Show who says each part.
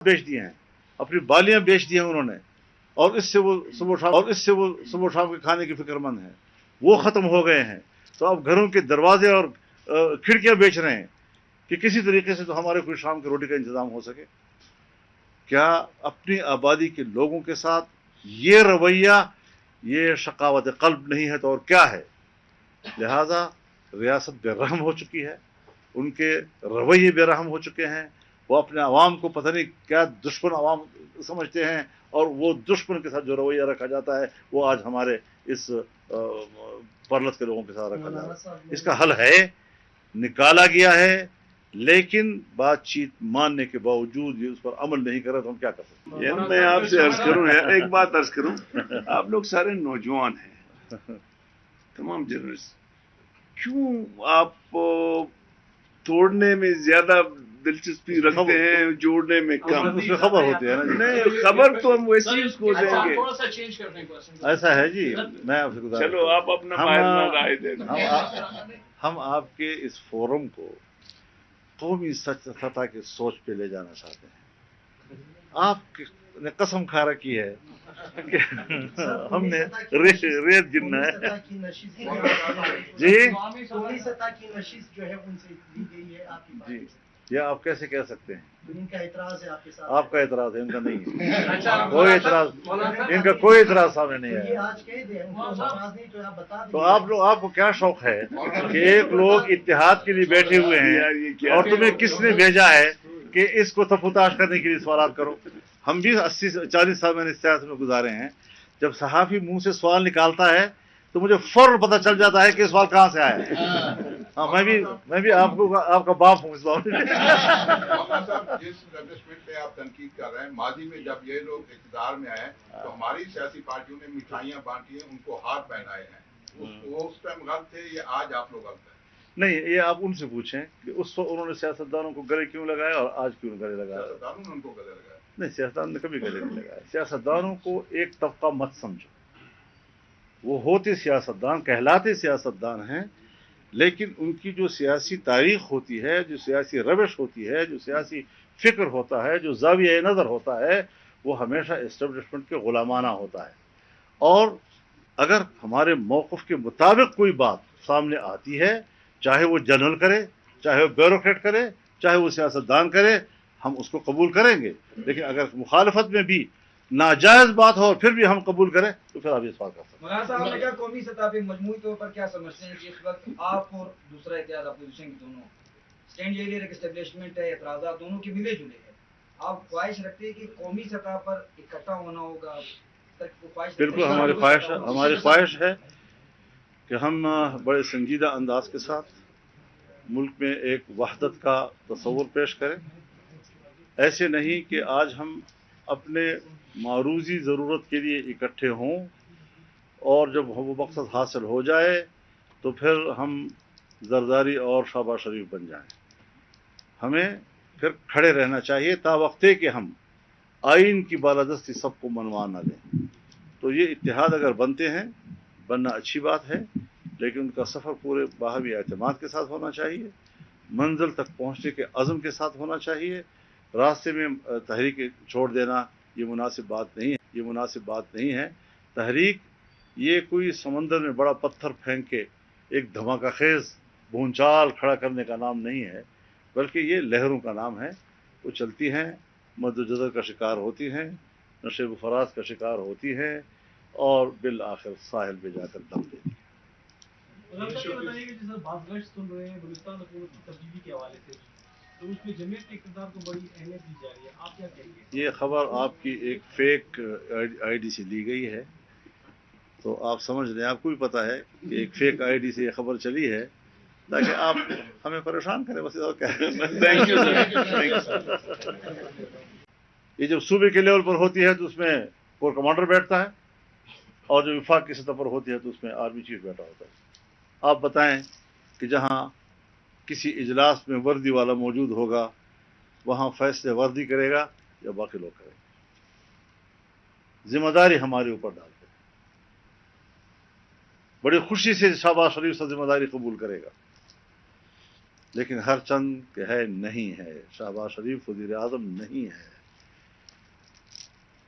Speaker 1: بیچ دیے ہیں, اپنی بالیاں بیچ دی ہیں انہوں نے, اور اس سے وہ صبح و شام کے کھانے کی فکر مند ہیں, وہ ختم ہو گئے ہیں. تو اب گھروں کے دروازے اور کھڑکیاں بیچ رہے ہیں کہ کسی طریقے سے تو ہمارے کوئی شام کی روٹی کا انتظام ہو سکے. کیا اپنی آبادی کے لوگوں کے ساتھ یہ رویہ, یہ شقاوت قلب نہیں ہے تو اور کیا ہے؟ لہذا ریاست بے رحم ہو چکی ہے, ان کے رویے بے رحم ہو چکے ہیں. وہ اپنے عوام کو پتہ نہیں کیا دشمن عوام سمجھتے ہیں, اور وہ دشمن کے ساتھ جو رویہ رکھا جاتا ہے وہ آج ہمارے اس پرلت کے لوگوں کے ساتھ رکھا جا رہا ہے. اس کا حل ہے, نکالا گیا ہے, لیکن بات چیت ماننے کے باوجود یہ اس پر عمل نہیں کر رہا تو ہم کیا کر سکتے ہیں؟
Speaker 2: یعنی میں آپ سے عرض کروں, ایک بات عرض کروں, آپ لوگ سارے نوجوان ہیں, تمام جرنلسٹ, کیوں آپ توڑنے میں زیادہ دلچسپی رکھتے ہیں, جوڑنے میں کم؟
Speaker 1: اس میں خبر ہوتی ہے نا جی.
Speaker 2: نہیں, خبر تو ہم ویسے ہی اس کو دیں گے.
Speaker 3: تھوڑا سا چینج کرنے کو
Speaker 1: ایسا ہے جی, میں آپ سے گزارش
Speaker 2: چلو آپ اپنا ماہرانہ رائے دیں.
Speaker 1: ہم آپ کے اس فورم کو قومی سطح کی سوچ پہ لے جانا چاہتے ہیں. آپ نے قسم کھا رکھی ہے کہ ہم نے ریت گننا ہے جی.
Speaker 4: قومی سطح کی نشست جو ہے ان سے لی گئی ہے آپ کی بات.
Speaker 1: جی, یہ آپ کیسے کہہ سکتے ہیں؟
Speaker 4: ان کا اعتراض ہے آپ کے ساتھ.
Speaker 1: آپ کا اعتراض ہے, ان کا نہیں ہے. کوئی اعتراض, ان کا کوئی اعتراض سامنے نہیں
Speaker 4: یہ
Speaker 1: ہے.
Speaker 4: آج کہہ دیں, ان کو اعتراض نہیں تو آپ بتا دیں.
Speaker 1: تو آپ کو کیا شوق ہے کہ ایک لوگ اتحاد کے لیے بیٹھے ہوئے ہیں اور تمہیں کس نے بھیجا ہے کہ اس کو تفتاش کرنے کے لیے سوالات کرو؟ ہم بھی 40 سال میں نے سیاست میں گزارے ہیں. جب صحافی منہ سے سوال نکالتا ہے تو مجھے فوراً پتہ چل جاتا ہے کہ سوال کہاں سے آیا ہے. ہاں, میں بھی آپ کا باپ ہوں اس بات میں.
Speaker 5: مولانا صاحب, جس اسٹیبلشمنٹ پہ آپ تنقید کر رہے ہیں, ماضی میں جب یہ لوگ اقتدار میں آئے تو ہماری سیاسی پارٹیوں نے مٹھائیاں بانٹی ہیں, ان کو ہاتھ پہنائے ہیں, وہ اس ٹائم غلط تھے, یہ آج آپ لوگ غلط ہیں؟
Speaker 1: نہیں, یہ آپ ان سے پوچھیں کہ اس وقت انہوں نے سیاستدانوں کو گلے کیوں لگایا اور آج کیوں گلے لگایا.
Speaker 5: سیاستدانوں نے ان کو گلے لگایا.
Speaker 1: نہیں, سیاستدان نے کبھی گلے نہیں لگایا. سیاستدانوں کو ایک طبقہ مت سمجھو, وہ ہوتے سیاستدان, کہلاتے سیاستدان ہیں, لیکن ان کی جو سیاسی تاریخ ہوتی ہے, جو سیاسی روش ہوتی ہے, جو سیاسی فکر ہوتا ہے, جو زاویہ نظر ہوتا ہے, وہ ہمیشہ اسٹیبلشمنٹ کے غلامانہ ہوتا ہے. اور اگر ہمارے موقف کے مطابق کوئی بات سامنے آتی ہے, چاہے وہ جنرل کرے, چاہے وہ بیوروکریٹ کرے, چاہے وہ سیاستدان کرے, ہم اس کو قبول کریں گے. لیکن اگر مخالفت میں بھی ناجائز بات ہو پھر بھی ہم قبول کریں تو پھر آپ یہ سوال کر سکتے ہیں.
Speaker 6: مولانا صاحب نے کہا قومی سطح پہ مجموعی طور پر کیا سمجھتے ہیں کہ اس وقت آپ اور دوسرا اتحاد اپوزیشن کے دونوں اسٹینڈ یہ لے رہے کہ اسٹیبلشمنٹ ہے, اعتراضات دونوں کے ملے جلے ہیں, آپ خواہش رکھتے ہیں کہ قومی سطح پر اکٹھا ہونا ہوگا؟
Speaker 1: بالکل, ہماری خواہش ہے کہ ہم بڑے سنجیدہ انداز کے ساتھ ملک میں ایک وحدت کا تصور پیش کریں. ایسے نہیں کہ آج ہم اپنے معروضی ضرورت کے لیے اکٹھے ہوں اور جب وہ مقصد حاصل ہو جائے تو پھر ہم زرداری اور شہباز شریف بن جائیں. ہمیں پھر کھڑے رہنا چاہیے تا وقتے کہ ہم آئین کی بالادستی سب کو منوا نہ دیں. تو یہ اتحاد اگر بنتے ہیں, بننا اچھی بات ہے, لیکن ان کا سفر پورے باہمی اعتماد کے ساتھ ہونا چاہیے, منزل تک پہنچنے کے عزم کے ساتھ ہونا چاہیے. راستے میں تحریک چھوڑ دینا یہ مناسب بات نہیں ہے. تحریک یہ کوئی سمندر میں بڑا پتھر پھینک کے ایک دھماکہ خیز بھونچال کھڑا کرنے کا نام نہیں ہے, بلکہ یہ لہروں کا نام ہے. وہ چلتی ہیں, مد و جزر کا شکار ہوتی ہیں, نشیب و فراز کا شکار ہوتی ہیں, اور بالآخر ساحل پہ جا کر دم دیتی ہیں.
Speaker 7: بتائیے کہ جیسا بعض گشت سن رہے ہیں بلوچستان حکومت کی تبدیلی کے حوالے سے, تو اس میں جمعیت کے اقتدار کو بڑی اہمیت دی جا رہی ہے, آپ کیا کہیں گے؟
Speaker 1: یہ خبر آپ کی ایک فیک آئی ڈی سے لی گئی ہے, تو آپ سمجھ لیں, آپ کو بھی پتہ ہے کہ ایک فیک آئی ڈی سے یہ خبر چلی ہے تاکہ آپ ہمیں پریشان کریں, بس اور کیا.
Speaker 2: Thank you sir.
Speaker 1: یہ جب صوبے کے لیول پر ہوتی ہے تو اس میں کور کمانڈر بیٹھتا ہے, اور جو وفاق کی سطح پر ہوتی ہے تو اس میں آرمی چیف بیٹھا ہوتا ہے. آپ بتائیں کہ جہاں کسی اجلاس میں وردی والا موجود ہوگا وہاں فیصلے وردی کرے گا یا باقی لوگ کریں گے؟ ذمہ داری ہمارے اوپر ڈالتے ہیں. بڑی خوشی سے شہباز شریف سے ذمہ داری قبول کرے گا, لیکن ہر چند کہ ہے نہیں ہے, شہباز شریف وزیر اعظم نہیں ہے.